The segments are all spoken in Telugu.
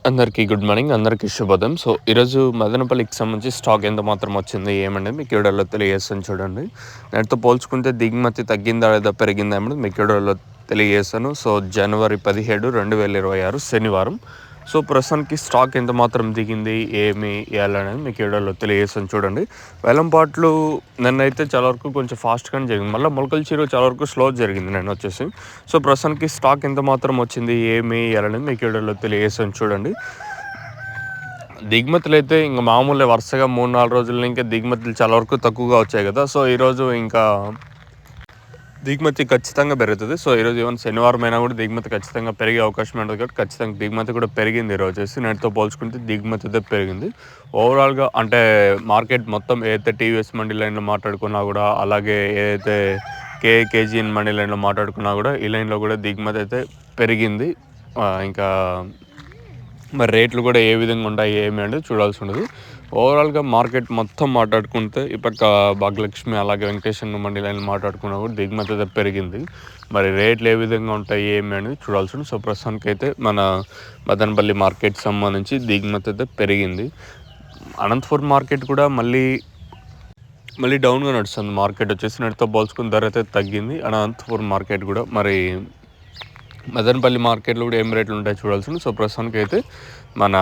అందరికీ గుడ్ మార్నింగ్. అందరికీ శుభోదయం. సో, ఈరోజు మదనపల్లికి సంబంధించి స్టాక్ ఎంత మాత్రం వచ్చింది ఏమనేది మీకు వీడియోలో తెలియజేస్తాను చూడండి. దానితో పోల్చుకుంటే దిగుమతి తగ్గిందా లేదా పెరిగిందా అనేది మీకు వీడియోలో తెలియజేస్తాను. సో, జనవరి 17, 2026 శనివారం. సో, ప్రస్తుతానికి స్టాక్ ఎంత మాత్రం దిగింది ఏమి అనేది మీకు వీడియోలో తెలియజేస్తాను చూడండి. వేలంపాట్లు నన్నైతే చాలా వరకు కొంచెం ఫాస్ట్గానే జరిగింది. మళ్ళీ మొలకల చీరు చాలా వరకు స్లో జరిగింది నేను వచ్చేసి. సో, ప్రస్తుతానికి స్టాక్ ఎంత మాత్రం వచ్చింది ఏమి అనేది మీకు వీడియోలో తెలియజేస్తాను చూడండి. దిగుమతులు అయితే ఇంకా మామూలే, వరుసగా 3-4 రోజుల ఇంకా దిగుమతులు చాలా వరకు తక్కువగా వచ్చాయి కదా. సో, ఈరోజు ఇంకా దిగుమతి ఖచ్చితంగా పెరుగుతుంది. సో, ఈరోజు ఈవెన్ శనివారం అయినా కూడా దిగుమతి ఖచ్చితంగా పెరిగే అవకాశం ఉంటుంది కాబట్టి ఖచ్చితంగా దిగుమతి కూడా పెరిగింది ఈరోజు వచ్చేసి. నేటితో పోల్చుకుంటే దిగుమతి అయితే పెరిగింది. ఓవరాల్గా అంటే మార్కెట్ మొత్తం ఏదైతే టీవీఎస్ మండీ లైన్లో మాట్లాడుకున్నా కూడా, అలాగే ఏదైతే కేజీఎన్ మండీ లైన్లో మాట్లాడుకున్నా కూడా ఈ లైన్లో కూడా దిగుమతి అయితే పెరిగింది. ఇంకా మరి రేట్లు కూడా ఏ విధంగా ఉంటాయి ఏమి అనేది చూడాల్సి ఉండదు. ఓవరాల్గా మార్కెట్ మొత్తం మాట్లాడుకుంటే ఈ పక్క భాగ్యలక్ష్మి అలాగే వెంకటేశ్వర మండీ లైన్ మాట్లాడుకున్నా కూడా దిగుమతి అయితే పెరిగింది. మరి రేట్లు ఏ విధంగా ఉంటాయి ఏమి అనేది చూడాల్సి ఉంది. సో, ప్రస్తుతానికి అయితే మన మదనపల్లి మార్కెట్ సంబంధించి దిగుమతి అయితే పెరిగింది. అనంతపురం మార్కెట్ కూడా మళ్ళీ డౌన్గా నడుస్తుంది. మార్కెట్ వచ్చేసి నేటితో పోల్చుకుని ధర అయితే తగ్గింది. అనంతపురం మార్కెట్ కూడా మరి మదనపల్లి మార్కెట్లో కూడా ఏం రేట్లు ఉంటాయి చూడాల్సింది. సో, ప్రస్తుతానికి అయితే మన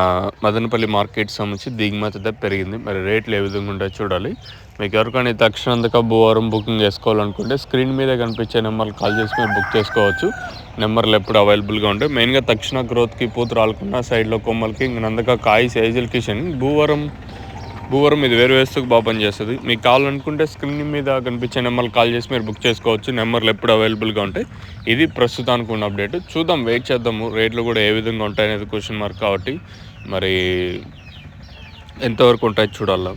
మదనపల్లి మార్కెట్ సంబంధించి దిగుమతి అయితే పెరిగింది. మరి రేట్లు ఏ విధంగా ఉంటాయో చూడాలి. మీకు ఎవరికైనా తక్షణందుక భూవారం బుకింగ్ చేసుకోవాలనుకుంటే స్క్రీన్ మీద కనిపించే నెంబర్లు కాల్ చేసి మీరు బుక్ చేసుకోవచ్చు. నెంబర్లు ఎప్పుడు అవైలబుల్గా ఉంటాయి. మెయిన్గా తక్షణ గ్రోత్కి పూత రాలకుండా సైడ్లో కొమ్మలకి ఇంక నందక కాయ సైజులకి భూవరం ఇది వేరు వేస్తూ బాగా పనిచేస్తుంది. మీకు కావాలనుకుంటే స్క్రీన్ మీద కనిపించే నెంబర్లు కాల్ చేసి మీరు బుక్ చేసుకోవచ్చు. నెంబర్లు ఎప్పుడు అవైలబుల్గా ఉంటాయి. ఇది ప్రస్తుతానికి ఉన్న అప్డేట్. చూద్దాం, వెయిట్ చేద్దాము. రేట్లు కూడా ఏ విధంగా ఉంటాయి అనేది క్వశ్చన్ మార్క్ కాబట్టి మరి ఎంతవరకు ఉంటాయి చూడాలి.